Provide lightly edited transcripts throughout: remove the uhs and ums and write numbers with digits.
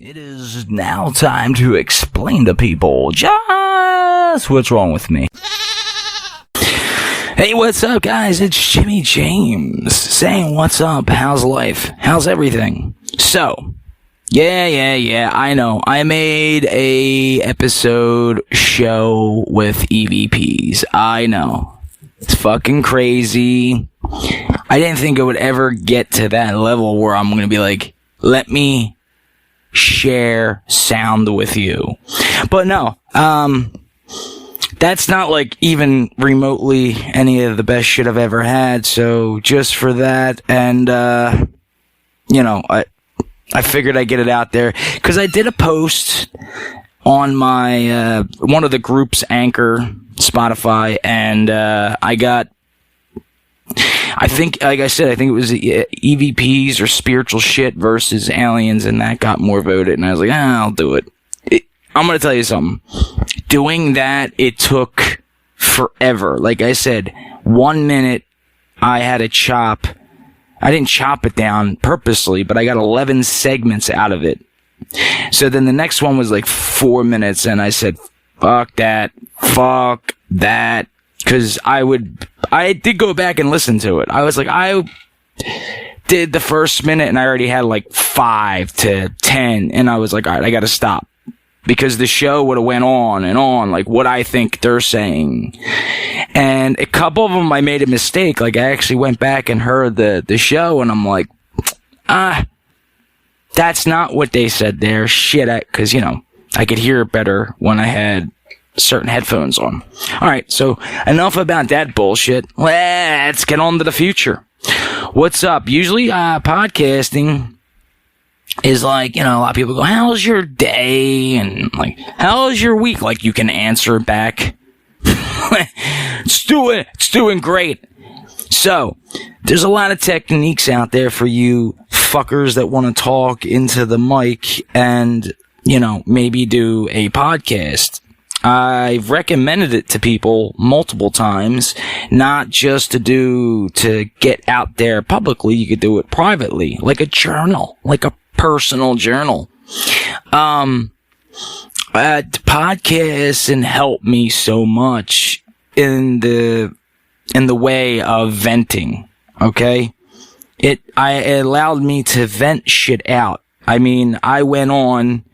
It is now time to explain to people just what's wrong with me. Hey, what's up, guys? It's Jimmy James saying what's up, how's life, how's everything? So, yeah, I know. I made a episode show with EVPs. I know. It's fucking crazy. I didn't think it would ever get to that level where I'm gonna be like, let me share sound with you. But no, that's not like even remotely any of the best shit I've ever had. So just for that, and I figured I'd get it out there because I did a post on my one of the group's Anchor, Spotify, and I think, like I said, I think it was EVPs or spiritual shit versus aliens, and that got more voted, and I was like, I'll do it. I'm gonna tell you something. Doing that, it took forever. Like I said, 1 minute, I had to chop. I didn't chop it down purposely, but I got 11 segments out of it. So then the next one was like 4 minutes, and I said, fuck that. Because I did go back and listen to it. I was like, I did the first minute and I already had like 5 to 10. And I was like, all right, I got to stop. Because the show would have went on and on, like what I think they're saying. And a couple of them I made a mistake. Like I actually went back and heard the show and I'm like, that's not what they said there. Shit, because, I could hear it better when I had certain headphones on. Alright, so enough about that bullshit. Let's get on to the future. What's up? Usually, podcasting is like, a lot of people go, how's your day? And like, how's your week? Like, you can answer back. It's doing great. So, there's a lot of techniques out there for you fuckers that want to talk into the mic and, maybe do a podcast. I've recommended it to people multiple times, not just to get out there publicly. You could do it privately, like a journal, like a personal journal. Podcasts and help me so much in the way of venting. Okay, it allowed me to vent shit out. I mean, I went on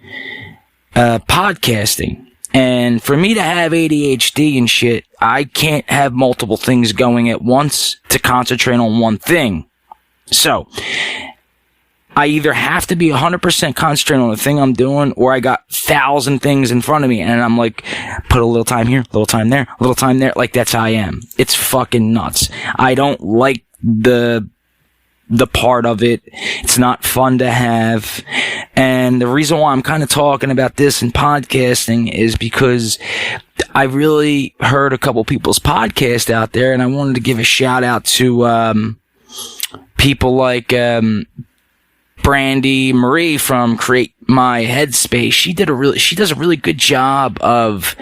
podcasting. And for me to have ADHD and shit, I can't have multiple things going at once to concentrate on one thing. So, I either have to be 100% concentrated on the thing I'm doing, or I got 1,000 things in front of me, and I'm like, put a little time here, a little time there, a little time there. Like, that's how I am. It's fucking nuts. I don't like the part of it. It's not fun to have. And the reason why I'm kind of talking about this in podcasting is because I really heard a couple people's podcasts out there, and I wanted to give a shout out to people like Brandy Marie from Create My Headspace. She does a really good job of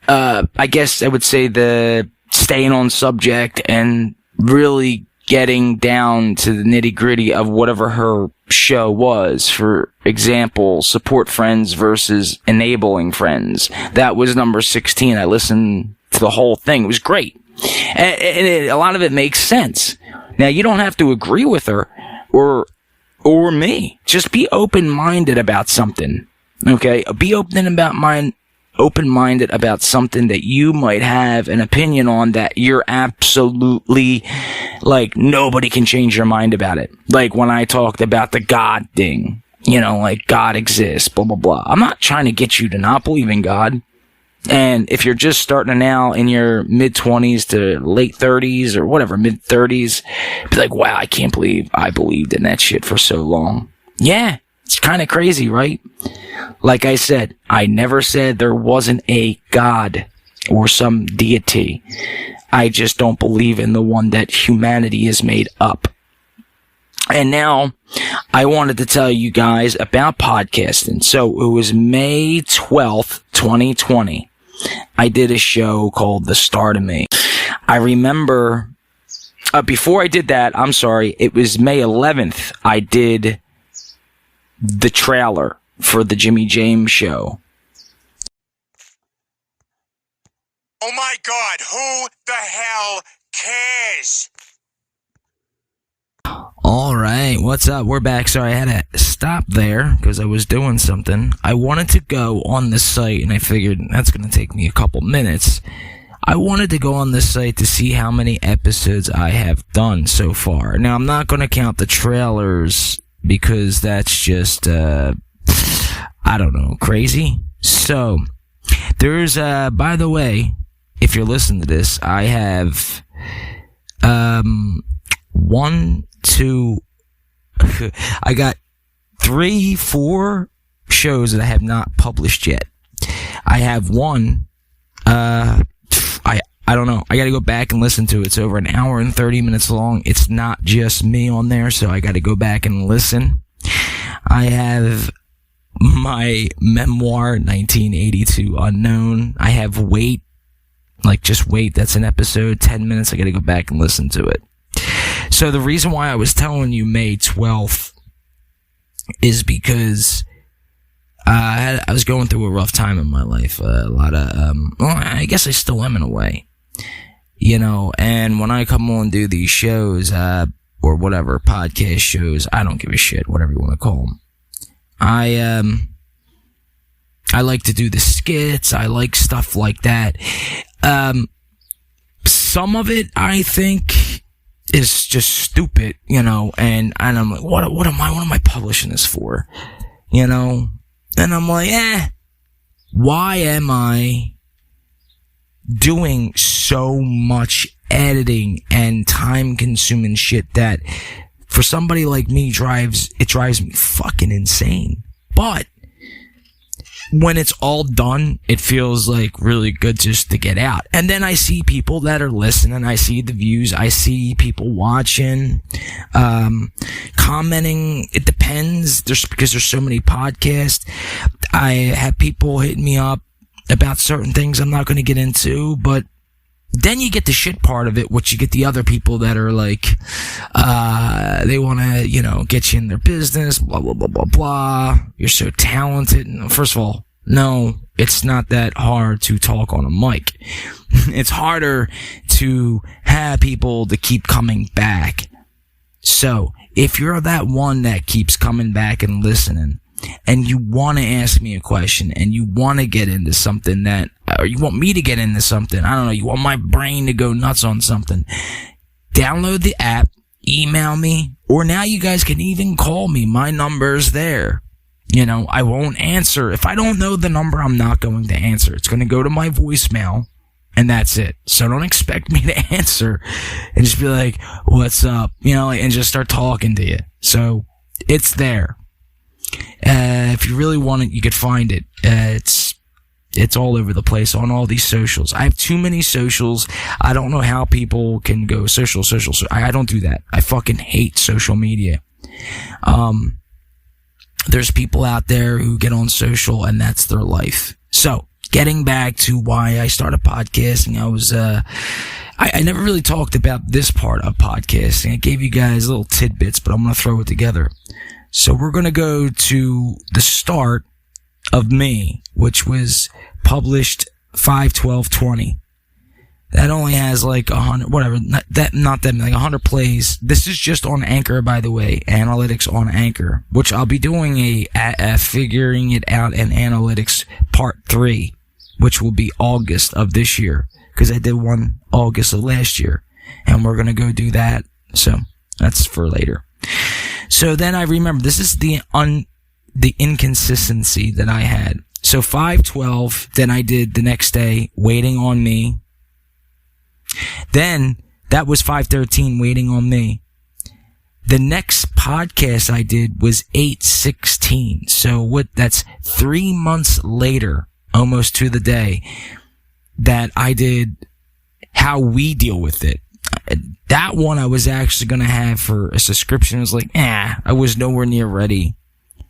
I guess I would say the staying on subject and really getting down to the nitty-gritty of whatever her show was. For example, support friends versus enabling friends. That was number 16. I listened to the whole thing. It was great. And a lot of it makes sense. Now, you don't have to agree with her or me. Just be open-minded about something. Okay? Be open-minded about something that you might have an opinion on that you're absolutely, like, nobody can change your mind about it. Like when I talked about the God thing, like God exists, blah, blah, blah. I'm not trying to get you to not believe in God. And if you're just starting now in your mid-20s to late 30s or whatever, mid-30s, be like, wow, I can't believe I believed in that shit for so long. Yeah, it's kind of crazy, right? Like I said, I never said there wasn't a God or some deity. I just don't believe in the one that humanity has made up. And now, I wanted to tell you guys about podcasting. So, it was May 12th, 2020. I did a show called The Start of Me. I remember, before I did that, I'm sorry, it was May 11th, I did the trailer for the Jimmy James show. Oh my God, who the hell cares? All right, what's up? We're back. Sorry, I had to stop there because I was doing something. I wanted to go on the site, and I figured that's going to take me a couple minutes. I wanted to go on the site to see how many episodes I have done so far. Now, I'm not going to count the trailers because that's just, I don't know, crazy. So, there's, by the way, if you're listening to this, I have, 1, 2, I got 3, 4 shows that I have not published yet. I have one, I don't know. I gotta go back and listen to it. It's over an hour and 30 minutes long. It's not just me on there, so I gotta go back and listen. I have my memoir, 1982 Unknown. I have Wait, just Wait. That's an episode, 10 minutes. I gotta go back and listen to it. So the reason why I was telling you May 12th is because I was going through a rough time in my life. A lot of, I guess I still am in a way. And when I come on and do these shows, or whatever, podcast shows, I don't give a shit, whatever you want to call them. I like to do the skits. I like stuff like that. Some of it, I think, is just stupid, and I'm like, what am I publishing this for? And I'm like, why am I doing so much editing and time consuming shit that for somebody like me drives me fucking insane. But when it's all done, it feels like really good just to get out. And then I see people that are listening, I see the views, I see people watching, commenting. It depends, because there's so many podcasts. I have people hitting me up about certain things I'm not going to get into, but then you get the shit part of it, which you get the other people that are like, they want to, get you in their business, blah, blah, blah, blah, blah. You're so talented. And first of all, no, it's not that hard to talk on a mic. It's harder to have people to keep coming back. So, if you're that one that keeps coming back and listening, and you want to ask me a question, and you want to get into something or you want me to get into something, I don't know, you want my brain to go nuts on something, download the app, email me, or now you guys can even call me. My number's there. I won't answer. If I don't know the number, I'm not going to answer. It's going to go to my voicemail, and that's it. So don't expect me to answer and just be like, what's up? And just start talking to you. So it's there. If you really want it, you could find it. It's all over the place on all these socials. I have too many socials. I don't know how people can go social. I don't do that. I fucking hate social media. There's people out there who get on social and that's their life. So, getting back to why I started podcasting, I never really talked about this part of podcasting. I gave you guys little tidbits, but I'm going to throw it together. So we're going to go to the start of me, which was published 5/12/20. That only has like 100, whatever, not that many, like 100 plays. This is just on Anchor, by the way, analytics on Anchor, which I'll be doing a figuring it out in analytics part 3, which will be August of this year, because I did one August of last year, and we're going to go do that. So that's for later. So then I remember, this is the inconsistency that I had. So 5/12, then I did the next day, Waiting on Me. Then, that was 5/13, Waiting on Me. The next podcast I did was 8/16. So that's 3 months later, almost to the day, that I did How We Deal with It. That one I was actually going to have for a subscription. I was like, I was nowhere near ready.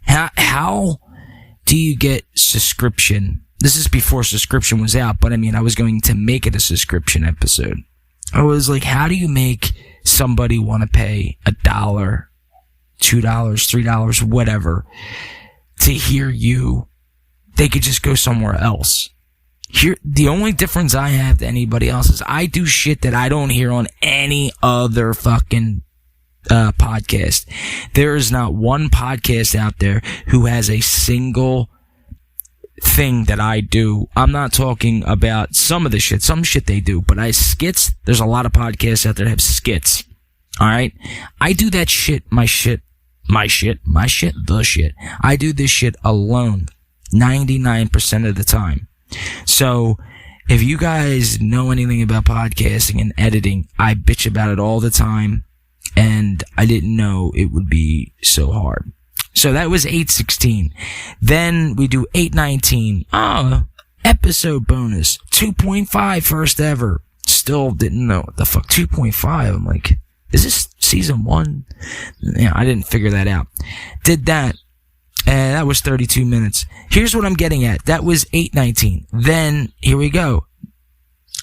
How do you get subscription? This is before subscription was out, but I was going to make it a subscription episode. I was like, how do you make somebody want to pay $1 $2, $3, whatever, to hear you, they could just go somewhere else. Here, the only difference I have to anybody else is I do shit that I don't hear on any other fucking podcast. There is not one podcast out there who has a single thing that I do. I'm not talking about some of the shit. Some shit they do, but skits, there's a lot of podcasts out there that have skits. Alright? I do that shit, the shit. I do this shit alone 99% of the time. So, if you guys know anything about podcasting and editing, I bitch about it all the time, and I didn't know it would be so hard. So that was 816. Then we do 819. Episode bonus. 2.5 first ever. Still didn't know what the fuck. 2.5. I'm like, is this season 1? Yeah, I didn't figure that out. Did that. And that was 32 minutes. Here's what I'm getting at. That was 819. Then, here we go.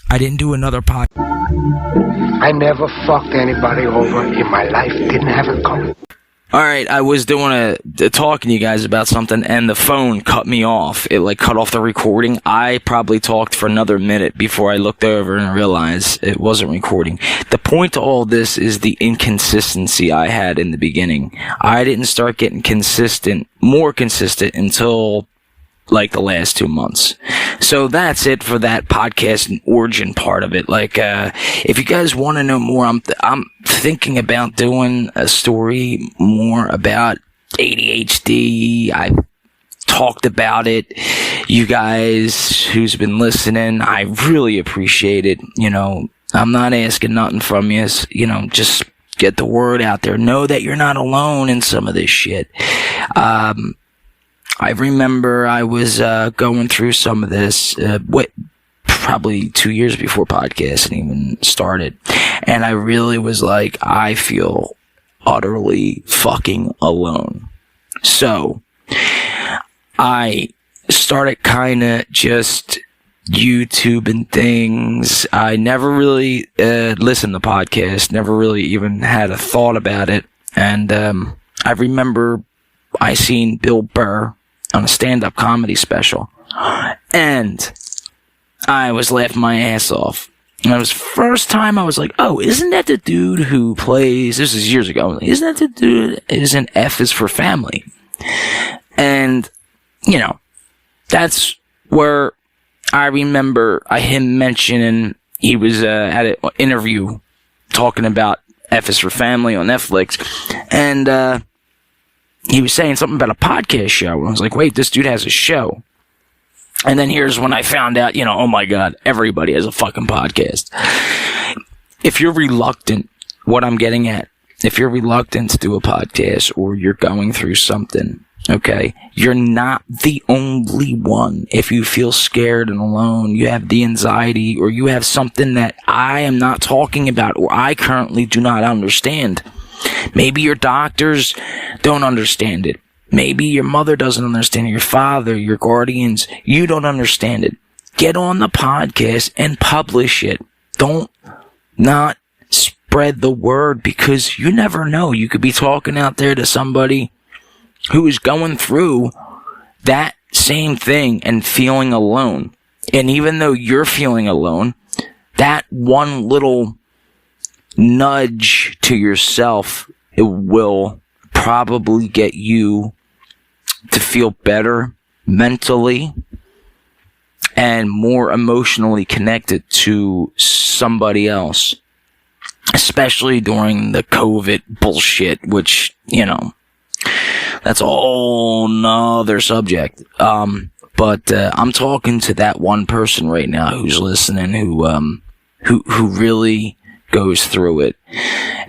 I didn't do another pod. I never fucked anybody over in my life. Didn't have it coming. Alright, I was doing talking to you guys about something, and the phone cut me off. It, cut off the recording. I probably talked for another minute before I looked over and realized it wasn't recording. The point to all this is the inconsistency I had in the beginning. I didn't start getting more consistent until the last 2 months. So that's it for that podcast and origin part of it. If you guys want to know more, I'm thinking about doing a story more about ADHD. I've talked about it. You guys who's been listening, I really appreciate it. I'm not asking nothing from you. Just get the word out there. Know that you're not alone in some of this shit. I remember I was going through some of this, probably 2 years before podcasting even started, and I really was like, I feel utterly fucking alone. So, I started kind of just YouTubing things. I never really listened to podcasts, never really even had a thought about it, and I remember I seen Bill Burr on a stand-up comedy special, and I was laughing my ass off. And it was the first time I was like, oh, isn't that the dude who plays, this is years ago, isn't that the dude, isn't F is for Family? And, that's where I remember him mentioning, he was at an interview talking about F is for Family on Netflix, and he was saying something about a podcast show. And I was like, wait, this dude has a show. And then here's when I found out, oh my God, everybody has a fucking podcast. If you're reluctant, what I'm getting at, if you're reluctant to do a podcast or you're going through something, okay, you're not the only one. If you feel scared and alone, you have the anxiety, or you have something that I am not talking about, or I currently do not understand. Maybe your doctors don't understand it. Maybe your mother doesn't understand it. Your father, your guardians, you don't understand it. Get on the podcast and publish it. Don't not spread the word, because you never know. You could be talking out there to somebody who is going through that same thing and feeling alone. And even though you're feeling alone, that one little nudge to yourself, it will probably get you to feel better mentally and more emotionally connected to somebody else, especially during the COVID bullshit, which, that's a whole nother subject. But I'm talking to that one person right now who's listening, who really goes through it,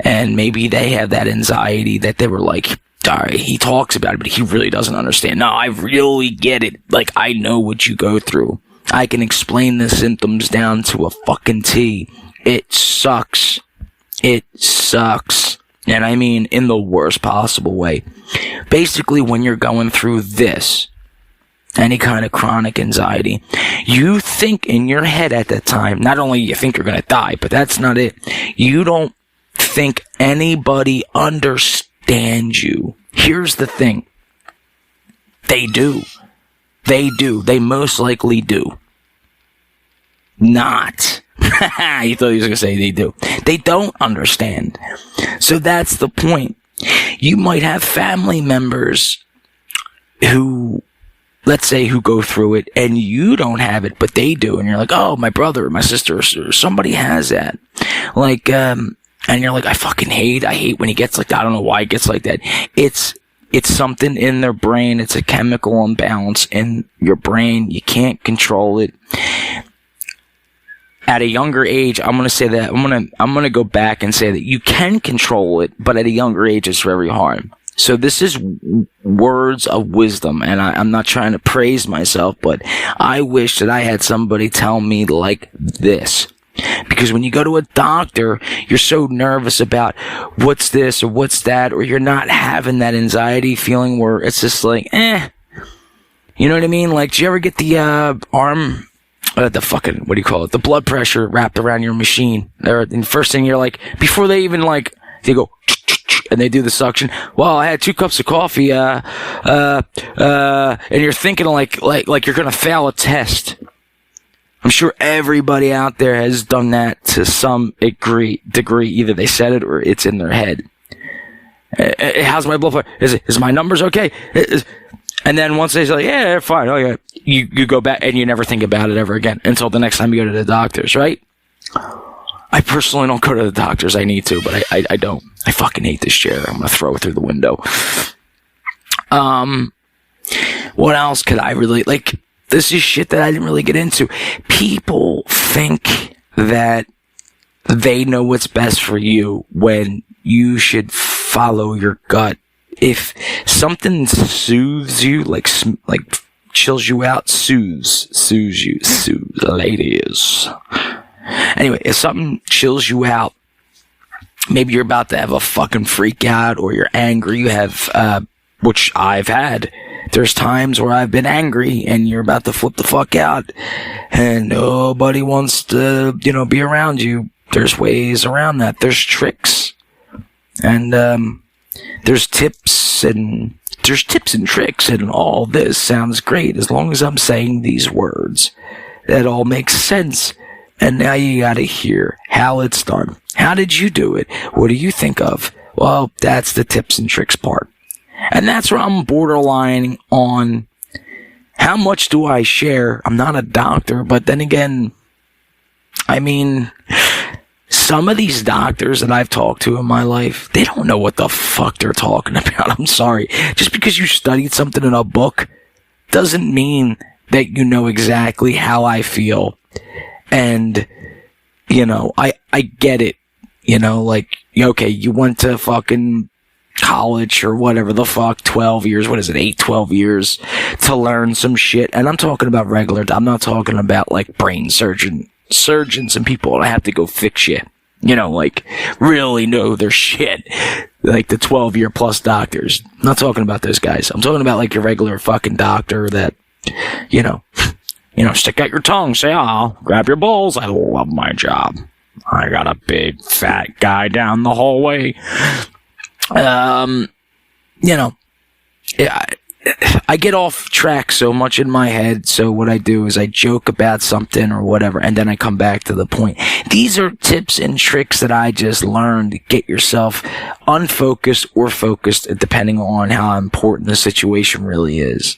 and maybe they have that anxiety that they were like, sorry, he talks about it, but he really doesn't understand. No, I really get it. I know what you go through. I can explain the symptoms down to a fucking T. It sucks. It sucks. And I mean in the worst possible way. Basically, when you're going through this, any kind of chronic anxiety, you think in your head at that time, not only you think you're going to die, but that's not it. You don't think anybody understands understand you. Here's the thing. They do. They do. They most likely do. Not. You thought he was going to say they do. They don't understand. So that's the point. You might have family members who, let's say, who go through it and you don't have it, but they do. And you're like, oh, my brother or my sister or somebody has that. Like, and you're like, I hate when he gets like that. I don't know why he gets like that. It's something in their brain. It's a chemical imbalance in your brain. You can't control it. At a younger age, I'm going to say that, I'm going to go back and say that you can control it, but at a younger age, it's very hard. So this is words of wisdom, and I'm not trying to praise myself, but I wish that I had somebody tell me like this. Because when you go to a doctor, you're so nervous about what's this or what's that, or you're not having that anxiety feeling where it's just like, You know what I mean? Like, do you ever get the arm... the blood pressure wrapped around your machine? And first thing you're like, before they even like, they go, and they do the suction. Well, I had 2 cups of coffee, and you're thinking like you're gonna fail a test. I'm sure everybody out there has done that to some degree. Either they said it or it's in their head. How's my blood pressure? Is my numbers okay? And then once they say, like, yeah, they're fine. Oh, yeah. You go back and you never think about it ever again until the next time you go to the doctors, right? I personally don't go to the doctors. I need to, but I don't. I fucking hate this chair. I'm going to throw it through the window. What else could I really, like, this is shit that I didn't really get into. People think that they know what's best for you when you should follow your gut. If something soothes you, like chills you out, soothes you, ladies. Anyway, if something chills you out, maybe you're about to have a fucking freak out, or you're angry, you have, which I've had. There's times where I've been angry and you're about to flip the fuck out and nobody wants to, be around you. There's ways around that. There's tricks. And, there's tips and tricks, and all this sounds great as long as I'm saying these words. That all makes sense. And now you gotta hear how it's done. How did you do it? What do you think of? Well, that's the tips and tricks part. And that's where I'm borderline on how much do I share. I'm not a doctor, but then again, some of these doctors that I've talked to in my life, they don't know what the fuck they're talking about. I'm sorry. Just because you studied something in a book doesn't mean that you know exactly how I feel. And, I get it. Okay, you went to fucking college or whatever the fuck, 12 years, 12 years to learn some shit. And I'm talking about I'm not talking about like brain surgeons and people that have to go fix shit. Really know their shit. Like the 12-year plus doctors. I'm not talking about those guys. I'm talking about like your regular fucking doctor that, stick out your tongue, say, grab your balls. I love my job. I got a big fat guy down the hallway. I get off track so much in my head, so what I do is I joke about something or whatever, and then I come back to the point. These are tips and tricks that I just learned to get yourself unfocused or focused, depending on how important the situation really is.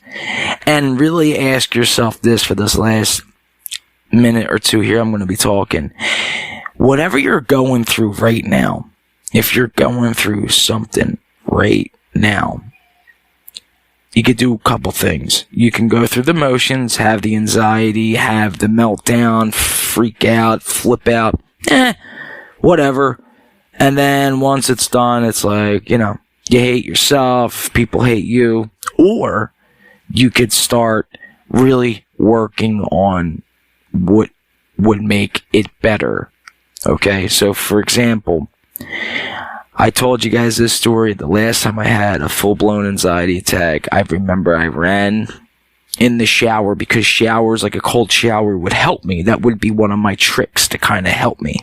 And really ask yourself this for this last minute or two here I'm going to be talking. Whatever you're going through right now, if you're going through something right now, you could do a couple things. You can go through the motions, have the anxiety, have the meltdown, freak out, flip out, whatever. And then once it's done, it's like, you hate yourself, people hate you. Or you could start really working on what would make it better. Okay, so for example, I told you guys this story the last time I had a full-blown anxiety attack. I remember I ran in the shower because showers, like a cold shower, would help me. That would be one of my tricks to kind of help me.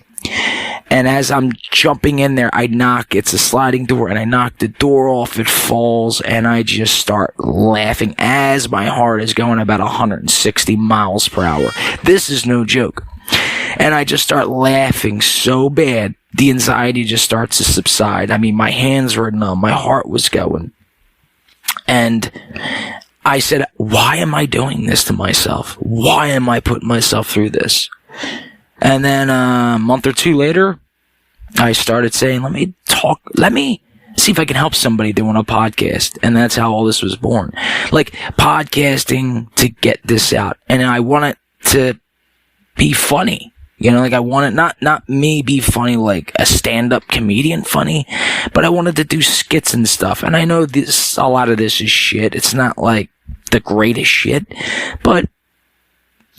And as I'm jumping in there, I knock. It's a sliding door, and I knock the door off. It falls, and I just start laughing as my heart is going about 160 miles per hour. This is no joke. And I just start laughing so bad, the anxiety just starts to subside. I mean, my hands were numb. My heart was going. And I said, why am I doing this to myself? Why am I putting myself through this? And then a month or two later, I started saying, let me see if I can help somebody doing a podcast. And that's how all this was born. Like, podcasting to get this out. And I want it to be funny. You know, like, I want it not me be funny like a stand-up comedian funny, but I wanted to do skits and stuff. And I know a lot of this is shit. It's not like the greatest shit, but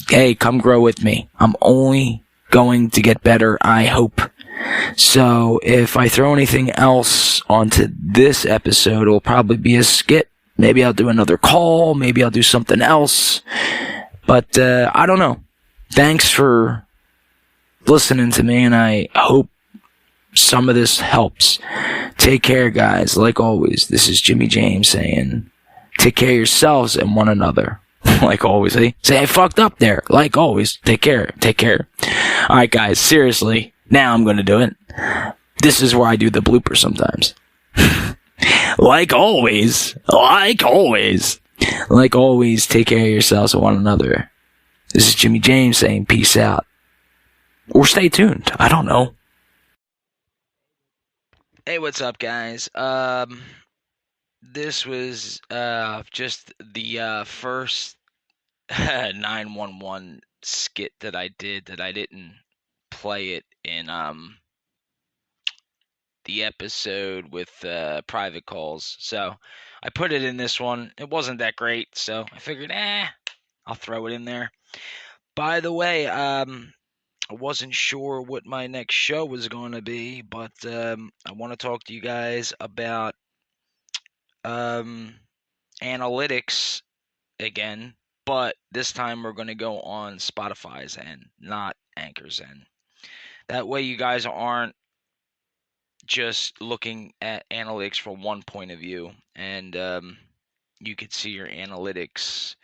hey, come grow with me. I'm only going to get better, I hope. So if I throw anything else onto this episode, it'll probably be a skit. Maybe I'll do another call. Maybe I'll do something else. But I don't know. Thanks for listening to me, and I hope some of this helps. Take care, guys. Like always, this is Jimmy James saying, take care of yourselves and one another. Like always, eh? Say I fucked up there. Like always, take care. Take care. Alright, guys, seriously. Now I'm gonna do it. This is where I do the blooper sometimes. Like always. Like always. Like always, take care of yourselves and one another. This is Jimmy James saying peace out. Or stay tuned. I don't know. Hey, what's up, guys? This was just the first 911 skit that I did that I didn't play it in the episode with private calls. So I put it in this one. It wasn't that great, so I figured, I'll throw it in there. By the way, I wasn't sure what my next show was going to be, but I want to talk to you guys about analytics again, but this time we're going to go on Spotify's end, not Anchor's end. That way you guys aren't just looking at analytics from one point of view, and you can see your analytics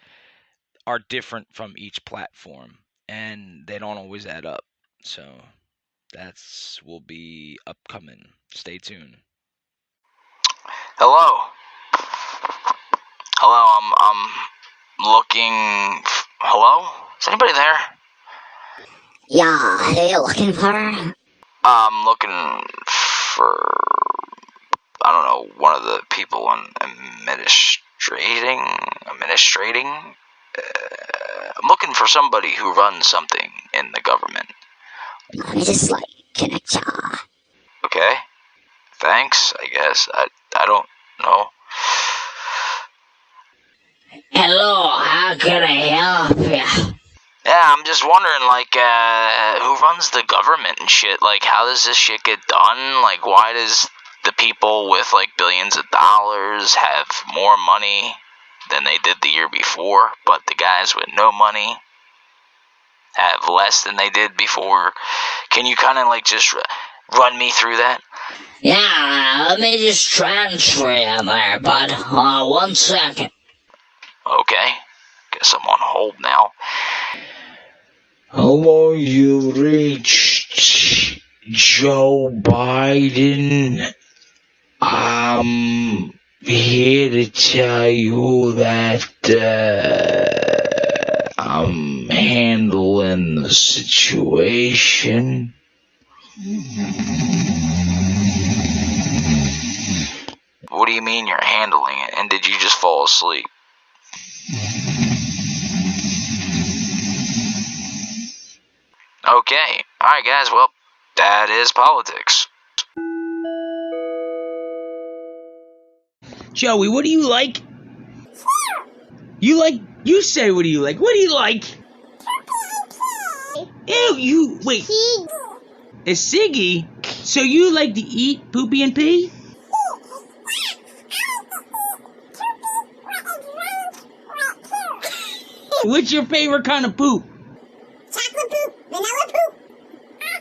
are different from each platform, and they don't always add up. So that's will be upcoming. Stay tuned. Hello. Hello, I'm looking... Hello? Is anybody there? Yeah, who you looking for? I'm looking for... I don't know, one of the people in administrating? I'm looking for somebody who runs something in the government. Let me just, connect ya. Okay. Thanks, I guess. I don't know. Hello, how can I help ya? Yeah, I'm just wondering, who runs the government and shit? Like, how does this shit get done? Like, why does the people with, billions of dollars have more money than they did the year before, but the guys with no money have less than they did before? Can you kind of, just run me through that? Yeah, let me just transfer you there, bud. 1 second. Okay. Guess I'm on hold now. Hello, you reached Joe Biden. I'm here to tell you that I'm handling the situation. What do you mean you're handling it? And did you just fall asleep? Okay. Alright, guys. Well, that is politics. Joey, what do you like? You say what do you like? What do you like? Ew, wait. A ciggy? So you like to eat poopy and pee? What's your favorite kind of poop? Chocolate poop, vanilla poop.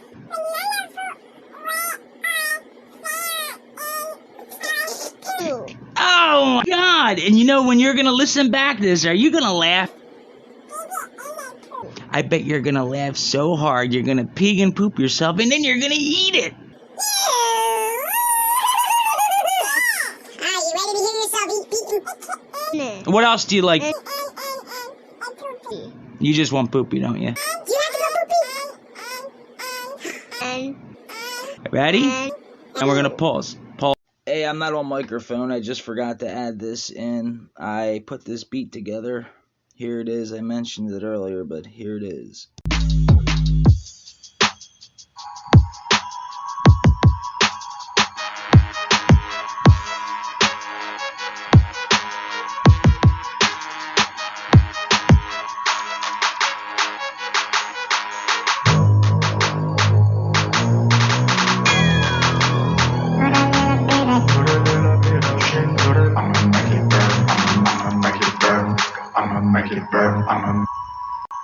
Vanilla poop. God. And you know, when you're gonna listen back to this, are you gonna laugh? I bet you're gonna laugh so hard, you're gonna pee and poop yourself, and then you're gonna eat it. You ready to hear yourself eat? What else do you like? You just want poopy, don't you? Do you have to go poopy? Ready? And we're gonna pause. Hey, I'm not on microphone. I just forgot to add this in. I put this beat together. Here it is. I mentioned it earlier, but here it is.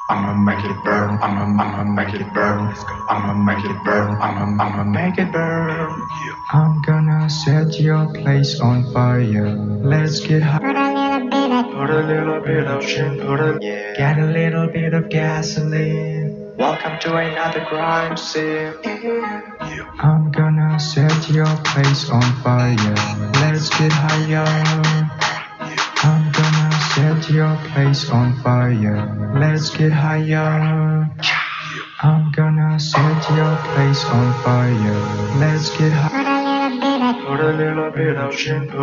I'ma make it burn. I'ma make it burn. I'ma make it burn. I'ma make it burn. I'm gonna set your place on fire. Let's get high. Put a little bit of shit. Get a little bit of gasoline. Welcome to another crime scene. I'm gonna set your place on fire. Let's get higher. I'm gonna set your place on fire. Let's get higher. I'm gonna set your place on fire. Let's get higher. Put a little bit of shit.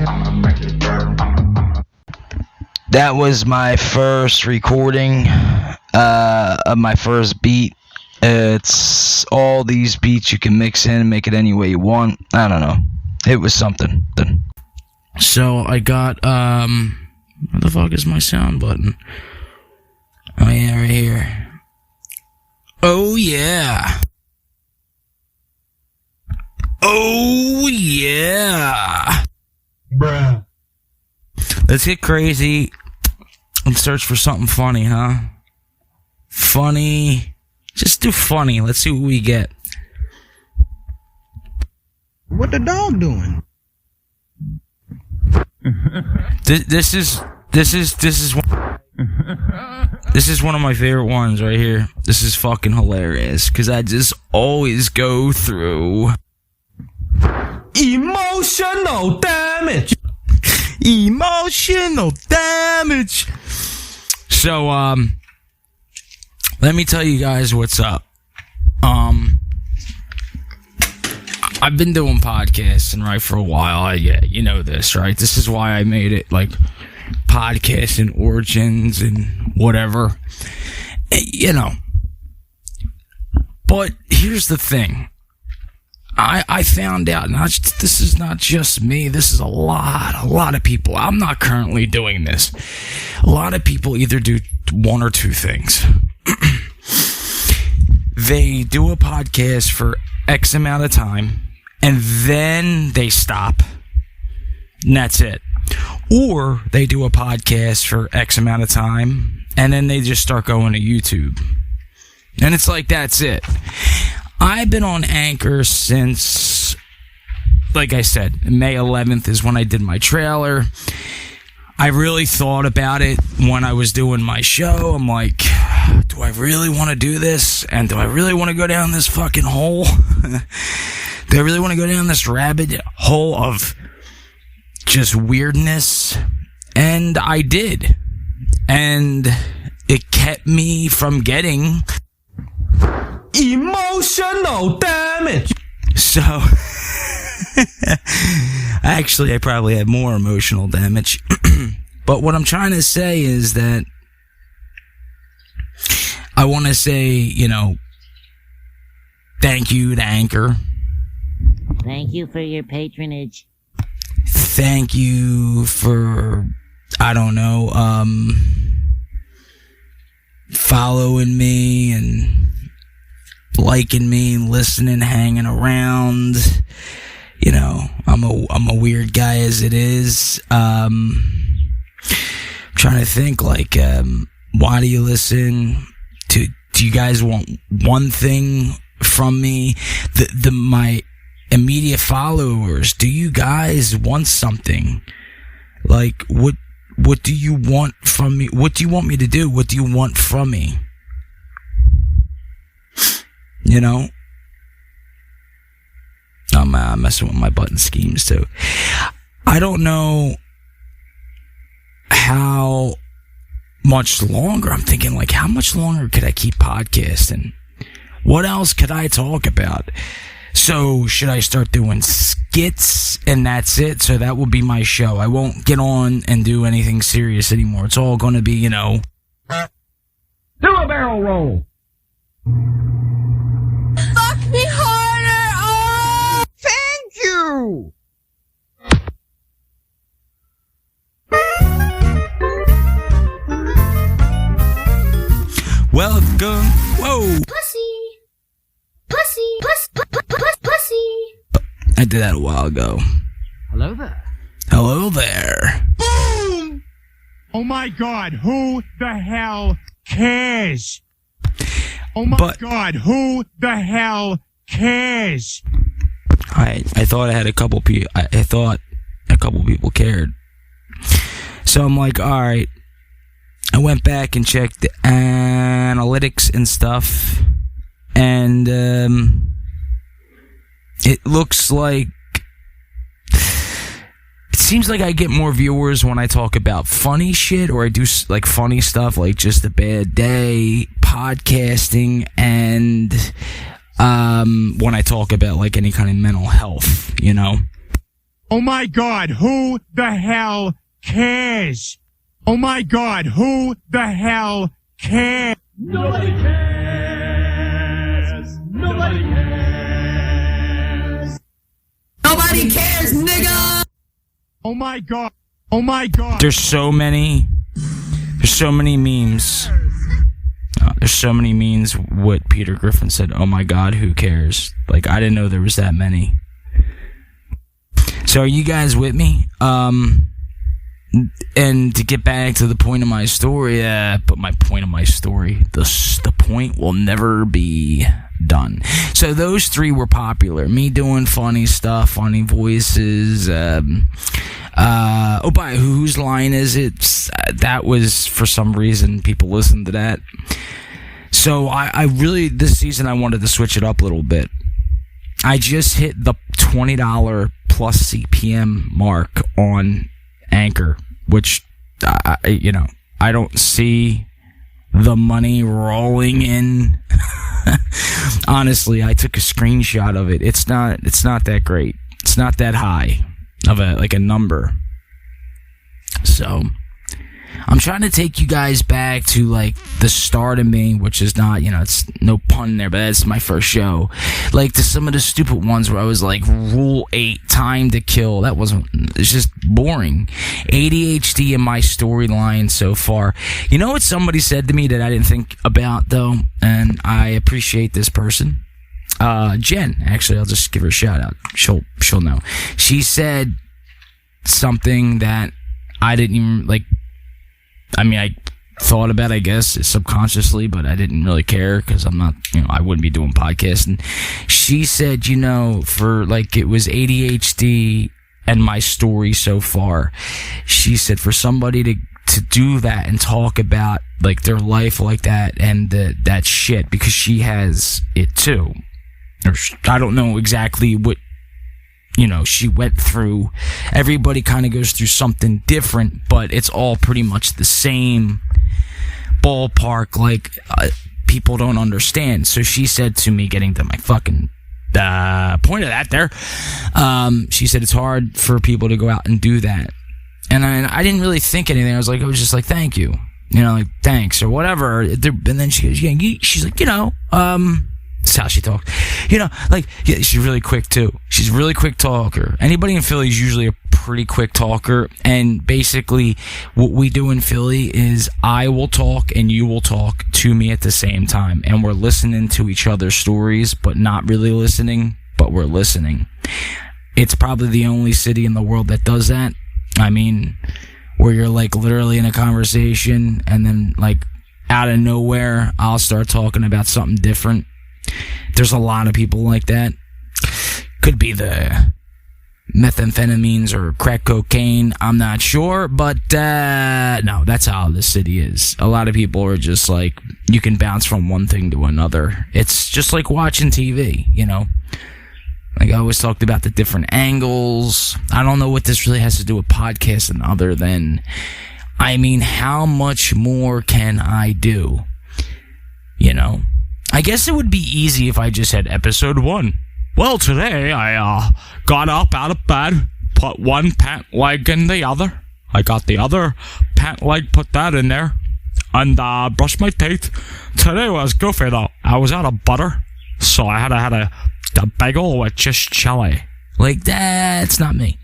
I'ma make it burn. That was my first recording of my first beat. It's all these beats you can mix in and make it any way you want. I don't know. It was something. So I got, where the fuck is my sound button? Oh yeah, right here. Oh yeah. Oh yeah. Bruh. Let's get crazy and search for something funny, huh? Funny. Just do funny. Let's see what we get. What the dog doing? This is one of my favorite ones right here. This is fucking hilarious because I just always go through emotional damage. Emotional damage. So let me tell you guys what's up. I've been doing podcasting, right, for a while. You know this, right? This is why I made it, like, podcasting Orgins and whatever. You know. But here's the thing. I found out, this is not just me, this is a lot of people. I'm not currently doing this. A lot of people either do one or two things. They do a podcast for X amount of time, and then they stop. And that's it. Or they do a podcast for X amount of time, and then they just start going to YouTube. And it's like, that's it. I've been on Anchor since, like I said, May 11th is when I did my trailer. I really thought about it when I was doing my show. I'm like, do I really want to do this? And do I really want to go down this fucking hole? Do I really want to go down this rabbit hole of just weirdness? And I did. And it kept me from getting emotional damage. So, actually, I probably had more emotional damage. But what I'm trying to say is that I want to say, you know, thank you to Anchor. Thank you for your patronage. Thank you for, I don't know, following me and liking me and listening, hanging around. You know, I'm a weird guy as it is. Trying to think, like, why do you listen? Do do you guys want one thing from me? My immediate followers, do you guys want something? Like, what do you want from me? What do you want me to do? What do you want from me? You know? I'm messing with my button schemes too. I don't know how much longer. I'm thinking, like, how much longer could I keep podcasting? What else could I talk about? So should I start doing skits and that's it? So that will be my show. I won't get on and do anything serious anymore. It's all going to be, you know. Do a barrel roll. Fuck me harder! Oh! Thank you. Welcome. Whoa. Pussy! Pussy! Pussy! I did that a while ago. Hello there. Hello there. Boom! Oh my God, who the hell cares? Oh my God, who the hell cares? I thought I had a couple people. I thought a couple people cared. So I'm like, all right. I went back and checked the analytics and stuff, and it looks like it seems like I get more viewers when I talk about funny shit, or I do like funny stuff, like Just a Bad Day, podcasting, and when I talk about like any kind of mental health, you know. Oh my God, who the hell cares? Oh my God, who the hell cares? Nobody cares. Nobody cares. Nobody cares, nigga. Oh my God. Oh my God. There's so many memes. There's so many memes. What Peter Griffin said, oh my God, who cares? Like, I didn't know there was that many. So are you guys with me? And to get back to the point of my story, the point will never be done. So those three were popular. Me doing funny stuff, funny voices. By whose line is it? That was, for some reason, people listened to that. So I really, this season, I wanted to switch it up a little bit. I just hit the $20 plus CPM mark on Anchor, which, I don't see the money rolling in. Honestly, I took a screenshot of it. It's not that great. It's not that high of a number. So I'm trying to take you guys back to like the start of me, which is not, it's no pun there, but that's my first show. Like to some of the stupid ones where I was like, Rule 8, Time to Kill. It's just boring. ADHD in my storyline so far. You know what somebody said to me that I didn't think about though, and I appreciate this person. Jen, actually, I'll just give her a shout out. She'll know. She said something that I didn't even like. I mean, I thought about, I guess, subconsciously, but I didn't really care because I'm not, I wouldn't be doing podcasting. She said, for like, it was ADHD and my story so far. She said for somebody to do that and talk about like their life like that and that shit, because she has it too. Or I don't know exactly what, she went through. Everybody kind of goes through something different, but it's all pretty much the same ballpark. Like, people don't understand. So she said to me, getting to my fucking point of that there, she said it's hard for people to go out and do that. And I didn't really think anything. I was just like, thank you. Like, thanks or whatever. And then she goes, she's like, that's how she talks. She's really quick too. She's a really quick talker. Anybody in Philly is usually a pretty quick talker. And basically, what we do in Philly is I will talk and you will talk to me at the same time. And we're listening to each other's stories, but not really listening, but we're listening. It's probably the only city in the world that does that. I mean, where you're like literally in a conversation and then like out of nowhere, I'll start talking about something different. There's a lot of people like that. Could be the methamphetamines or crack cocaine, I'm not sure, but no, that's how the city is. A lot of people are just like, you can bounce from one thing to another. It's just like watching TV, you know? Like I always talked about the different angles. I don't know what this really has to do with podcasting other than, I mean, how much more can I do? You know? I guess it would be easy if I just had episode 1. Well, today I got up out of bed, put one pant leg in the other. I got the other pant leg, put that in there, and brushed my teeth. Today was goofy though. I was out of butter, so I had a bagel with just chili. Like, that's not me.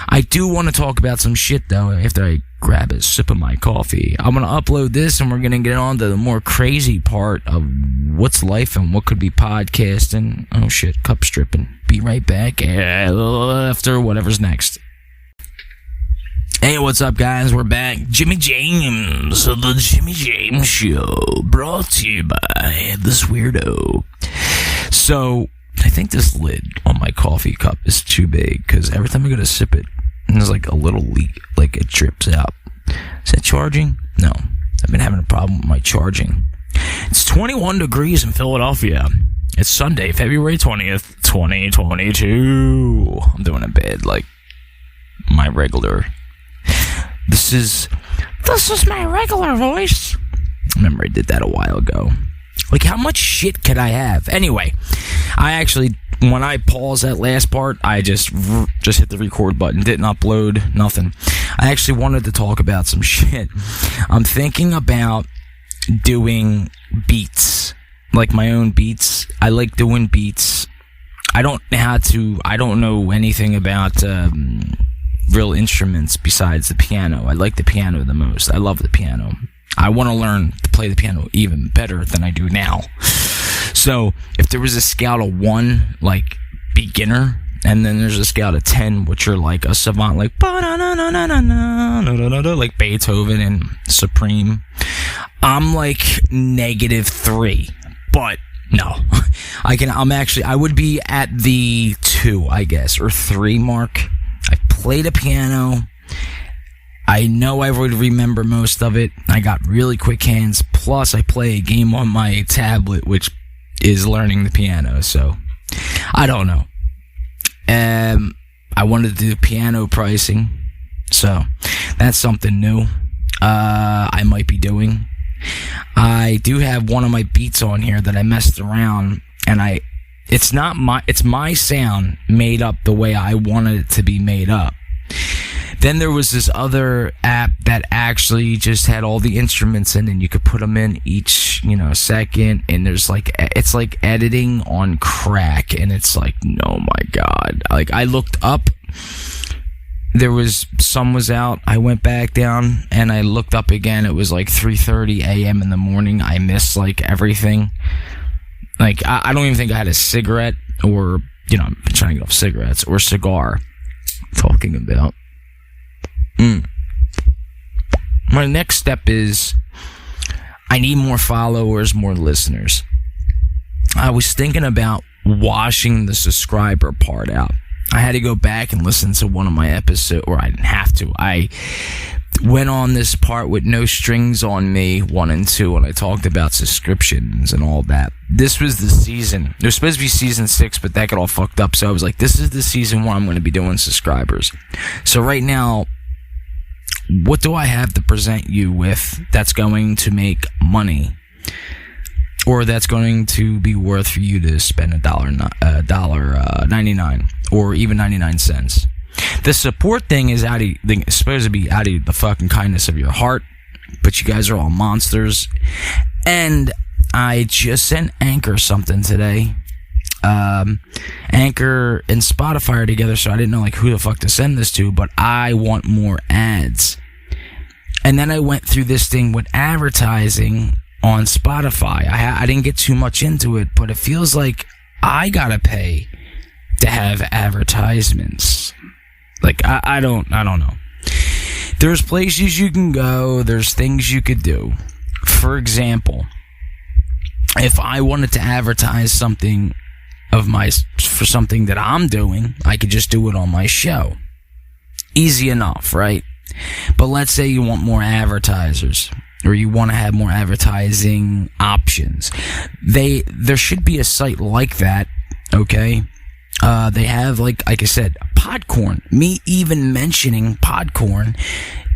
I do want to talk about some shit though after I grab a sip of my coffee. I'm going to upload this and we're going to get on to the more crazy part of what's life and what could be podcasting. Oh shit, cup stripping. Be right back after whatever's next. Hey, what's up guys? We're back. Jimmy James of the Jimmy James Show, brought to you by this weirdo. So, I think this lid on my coffee cup is too big because every time I go to sip it, there's like a little leak, like it drips out. Is that charging? No. I've been having a problem with my charging. It's 21 degrees in Philadelphia. It's Sunday, February 20th, 2022. I'm doing it bad, like my regular. This is my regular voice. I remember I did that a while ago. Like, how much shit could I have? Anyway, I actually, when I paused that last part, I just hit the record button, didn't upload, nothing. I actually wanted to talk about some shit. I'm thinking about doing beats, like my own beats. I like doing beats. I don't know anything about real instruments besides the piano. I like the piano the most. I love the piano. I want to learn to play the piano even better than I do now. So, if there was a scale of 1, like, beginner, and then there's a scale of 10, which are like a savant, like, like Beethoven and Supreme, I'm like -3. But, no. I would be at the 2, I guess, or 3 mark. I played a piano. I know I would remember most of it. I got really quick hands. Plus, I play a game on my tablet, which is learning the piano. So, I don't know. I wanted to do piano pricing. So, that's something new. I might be doing. I do have one of my beats on here that I messed around, and it's my sound made up the way I wanted it to be made up. Then there was this other app that actually just had all the instruments in, and you could put them in each, second, and there's it's like editing on crack, and it's like, oh my god. Like, I looked up, sun was out, I went back down, and I looked up again, it was like 3:30 a.m. in the morning, I missed, like, everything. Like, I don't even think I had a cigarette, or, I'm trying to get off cigarettes, or cigar, talking about. My next step is I need more followers, more listeners. I was thinking about washing the subscriber part out. I had to go back and listen to one of my episodes, or I didn't have to. I went on this part with No Strings on Me 1 and 2, and I talked about subscriptions and all that. This was the season. There was supposed to be season 6, but that got all fucked up. So I was like, this is the season where I'm going to be doing subscribers. So right now, what do I have to present you with that's going to make money, or that's going to be worth for you to spend $1.99 or even 99 cents? The support thing is supposed to be out of the fucking kindness of your heart, but you guys are all monsters. And I just sent Anchor something today. Anchor and Spotify are together, so I didn't know who the fuck to send this to, but I want more ads. And then I went through this thing with advertising on Spotify. I didn't get too much into it, but it feels like I gotta pay to have advertisements. Like, I don't know. There's places you can go, there's things you could do. for example, if I wanted to advertise something for something that I'm doing, I could just do it on my show. Easy enough, right? But let's say you want more advertisers, or you want to have more advertising options. There should be a site like that, okay? They have, like I said, Podcorn. Me even mentioning Podcorn,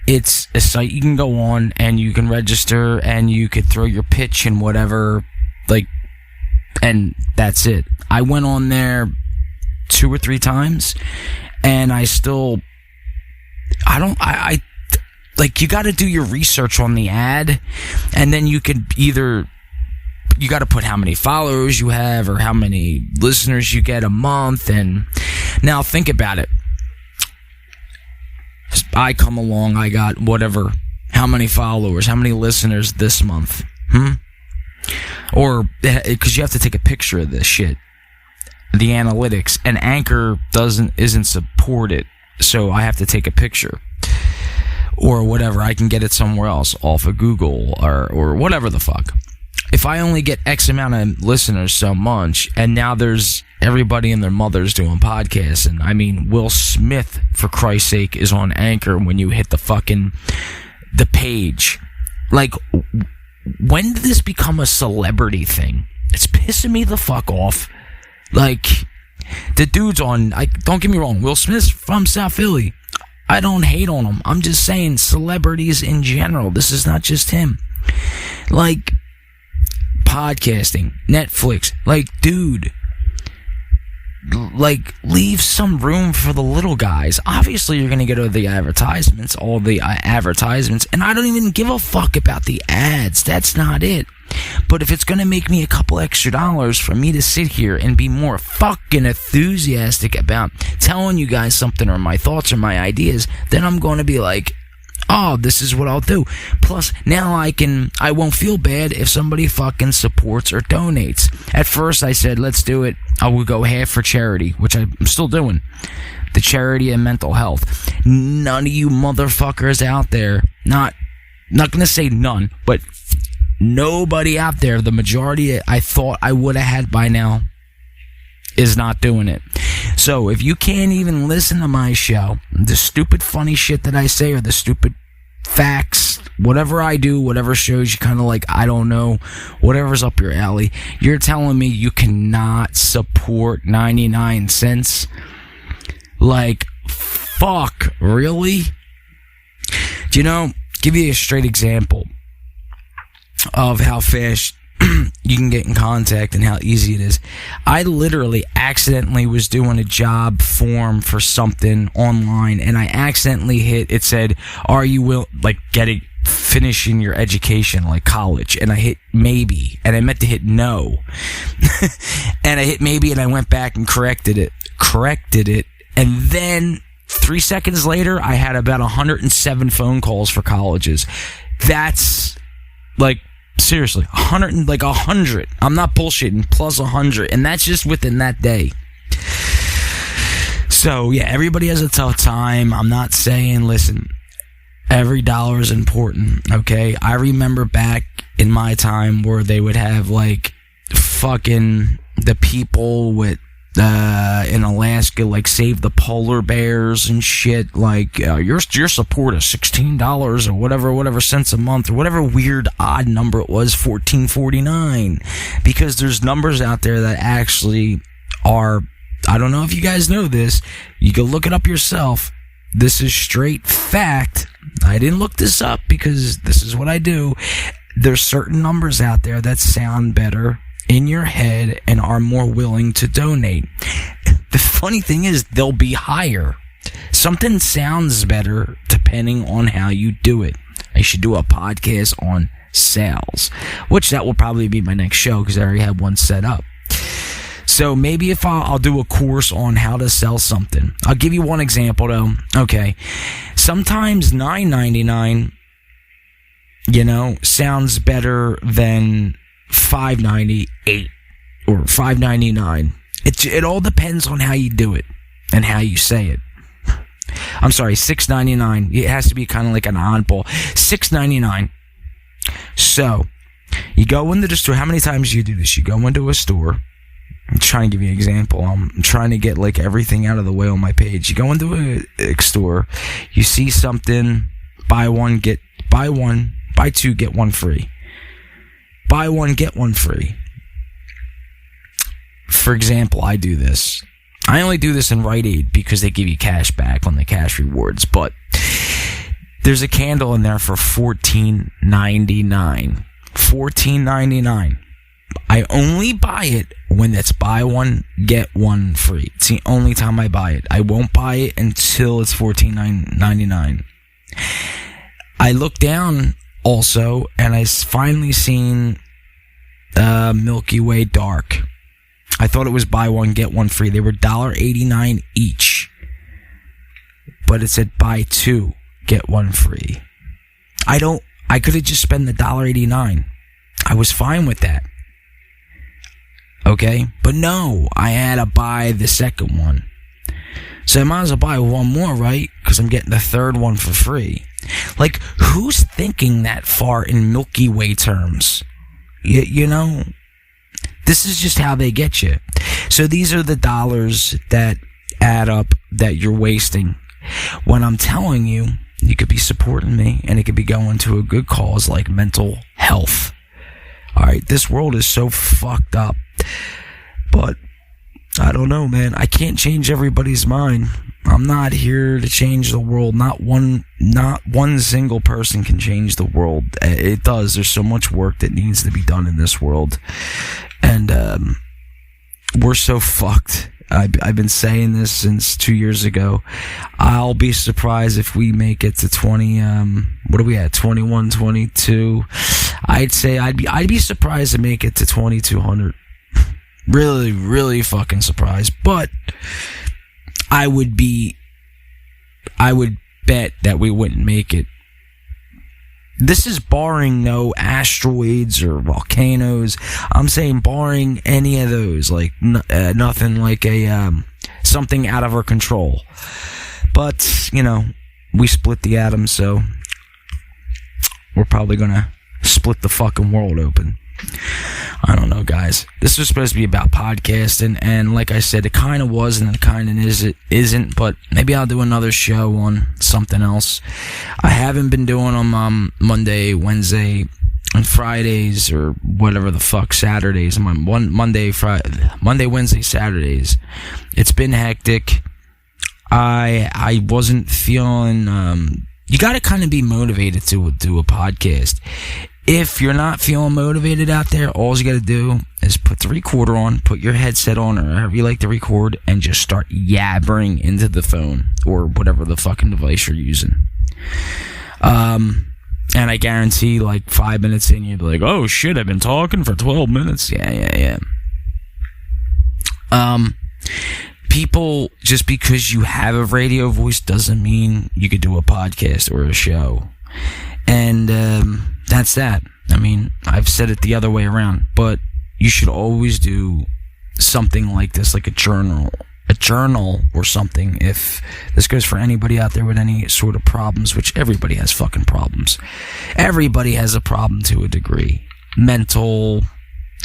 it's a site you can go on and you can register and you could throw your pitch and whatever, like, and that's it. I went on there 2 or 3 times and I like, you got to do your research on the ad, and then you got to put how many followers you have or how many listeners you get a month. And now think about it. I come along, I got whatever, how many followers, how many listeners this month? Or, because you have to take a picture of this shit, the analytics, and Anchor isn't supported, so I have to take a picture. Or whatever, I can get it somewhere else, off of Google, or whatever the fuck. If I only get X amount of listeners so much, and now there's everybody and their mothers doing podcasts, and I mean, Will Smith, for Christ's sake, is on Anchor when you hit the page. Like, when did this become a celebrity thing? It's pissing me the fuck off. Like, the dude's on, don't get me wrong, Will Smith's from South Philly. I don't hate on him. I'm just saying celebrities in general. This is not just him. Like, podcasting, Netflix. Like, dude, like, leave some room for the little guys. Obviously, you're going to get all the advertisements, and I don't even give a fuck about the ads. That's not it. But if it's going to make me a couple extra dollars for me to sit here and be more fucking enthusiastic about telling you guys something, or my thoughts or my ideas, then I'm going to be like, oh, this is what I'll do. Plus, now I won't feel bad if somebody fucking supports or donates. At first, I said, let's do it. I will go half for charity, which I'm still doing. The charity and mental health. None of you motherfuckers out there, not going to say none, but nobody out there, the majority I thought I would have had by now, is not doing it. So if you can't even listen to my show, the stupid funny shit that I say, or the stupid facts, whatever I do, whatever shows you kind of like, I don't know, whatever's up your alley, you're telling me you cannot support 99 cents? Like, fuck, really? Do you know, give you a straight example of how fast you can get in contact and how easy it is. I literally accidentally was doing a job form for something online, and I accidentally it said, are you finishing your education, like college? And I hit maybe, and I meant to hit no. And I hit maybe, and I went back and corrected it, and then 3 seconds later, I had about 107 phone calls for colleges. That's, like, seriously, 100. I'm not bullshitting, plus 100. And that's just within that day. So, yeah, everybody has a tough time. I'm not saying, listen, every dollar is important, okay? I remember back in my time where they would have, like, fucking the people with in Alaska, like, save the polar bears and shit, like, your support is $16 or whatever cents a month, or whatever weird odd number it was, $14.49, because there's numbers out there that actually are, I don't know if you guys know this, you can look it up yourself, this is straight fact, I didn't look this up because this is what I do, there's certain numbers out there that sound better in your head and are more willing to donate. The funny thing is, they'll be higher. Something sounds better depending on how you do it. I should do a podcast on sales, which that will probably be my next show because I already have one set up. So maybe if I'll do a course on how to sell something. I'll give you one example though. Okay. Sometimes $9.99, sounds better than $5.98 or $5.99. It all depends on how you do it and how you say it. I'm sorry, $6.99. It has to be kind of like an oddball. $6.99. So, you go into the store. How many times do you do this? You go into a store. I'm trying to give you an example. I'm trying to get like everything out of the way on my page. You go into a store. You see something. Buy two, get one free. Buy one, get one free. For example, I do this. I only do this in Rite Aid because they give you cash back on the cash rewards. But there's a candle in there for $14.99. $14.99. I only buy it when it's buy one, get one free. It's the only time I buy it. I won't buy it until it's $14.99. I look down also, and I finally seen Milky Way Dark. I thought it was buy one, get one free. They were $1.89 each. But it said buy two, get one free. I could have just spent the $1.89. I was fine with that. Okay? But no, I had to buy the second one. So I might as well buy one more, right? Because I'm getting the third one for free. Like, who's thinking that far in Milky Way terms? You know? This is just how they get you. So these are the dollars that add up that you're wasting. When I'm telling you, you could be supporting me, and it could be going to a good cause like mental health. Alright, this world is so fucked up. But I don't know, man. I can't change everybody's mind. I'm not here to change the world. Not one single person can change the world. It does. There's so much work that needs to be done in this world. And we're so fucked. I've been saying this since 2 years ago. I'll be surprised if we make it to 20, what are we at? 21, 22. I'd say I'd be surprised to make it to 2200. Really, really fucking surprised. But I would bet that we wouldn't make it. This is barring no asteroids or volcanoes. I'm saying barring any of those, like nothing like a something out of our control. But you know, we split the atom, so we're probably gonna split the fucking world open. I don't know, guys. This was supposed to be about podcasting, and like I said, it kind of was, and it kind of isn't. But maybe I'll do another show on something else. I haven't been doing them Monday, Wednesday, and Fridays, or whatever the fuck, Saturdays. Monday, Wednesday, Saturdays. It's been hectic. I wasn't feeling. You got to kind of be motivated to do a podcast. If you're not feeling motivated out there, all you got to do is put the recorder on, put your headset on, or however you like to record, and just start yabbering into the phone or whatever the fucking device you're using. And I guarantee, like 5 minutes in, you'll be like, "Oh shit, I've been talking for 12 minutes." Yeah. People, just because you have a radio voice doesn't mean you could do a podcast or a show. And that's that. I mean, I've said it the other way around, but you should always do something like this, like a journal or something. If this goes for anybody out there with any sort of problems, which everybody has fucking problems. Everybody has a problem to a degree. Mental,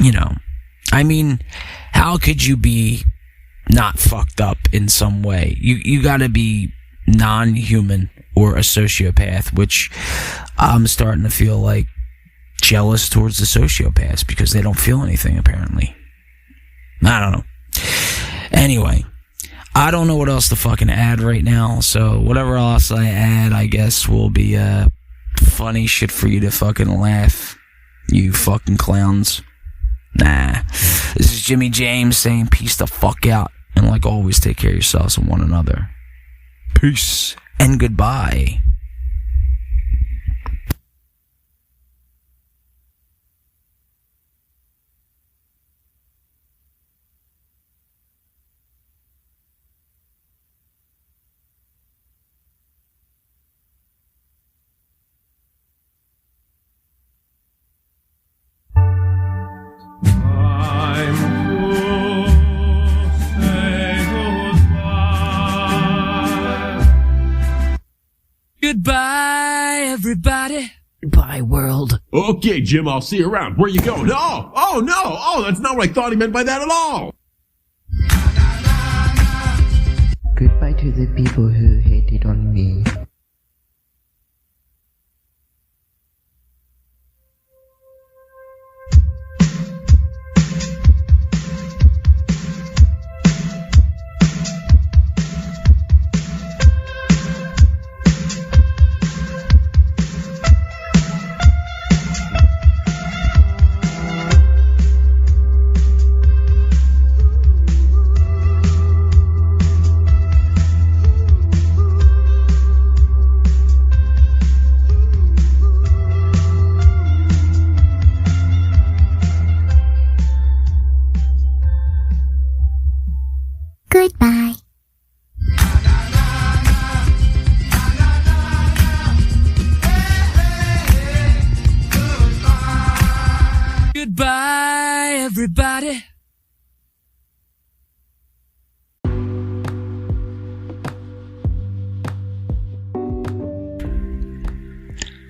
you know. I mean, how could you be not fucked up in some way? You gotta be non-human or a sociopath, which I'm starting to feel like jealous towards the sociopaths because they don't feel anything, apparently. I don't know. Anyway, I don't know what else to fucking add right now, so whatever else I add, I guess, will be funny shit for you to fucking laugh, you fucking clowns. Nah. This is Jimmy James saying peace the fuck out, and like always, take care of yourselves and one another. Peace and goodbye. Goodbye, everybody. Goodbye, world. Okay, Jim, I'll see you around. Where you going? Oh, no! Oh, that's not what I thought he meant by that at all! Goodbye to the people who hated on me. Goodbye. Goodbye, everybody.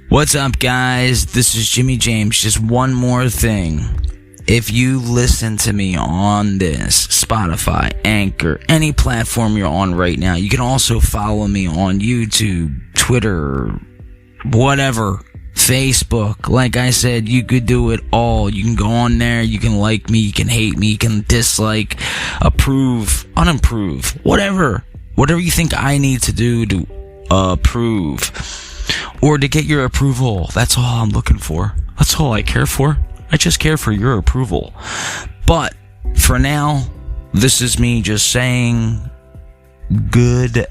What's up, guys? This is Jimmy James. Just one more thing. If you listen to me on this, Spotify, Anchor, any platform you're on right now, you can also follow me on YouTube, Twitter, whatever, Facebook. Like I said, you could do it all. You can go on there, you can like me, you can hate me, you can dislike, approve, unapprove, whatever. Whatever you think I need to do to approve. Or to get your approval. That's all I'm looking for. That's all I care for. I just care for your approval. But for now, this is me just saying goodbye.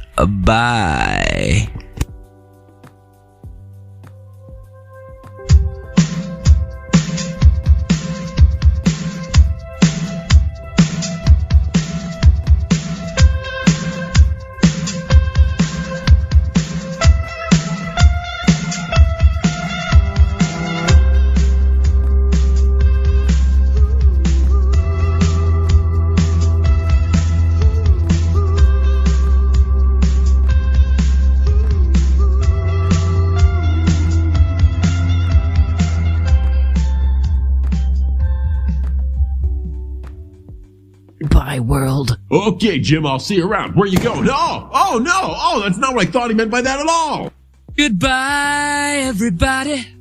Goodbye, world. Okay, Jim, I'll see you around. Where you going? Oh, no! Oh, that's not what I thought he meant by that at all! Goodbye, everybody.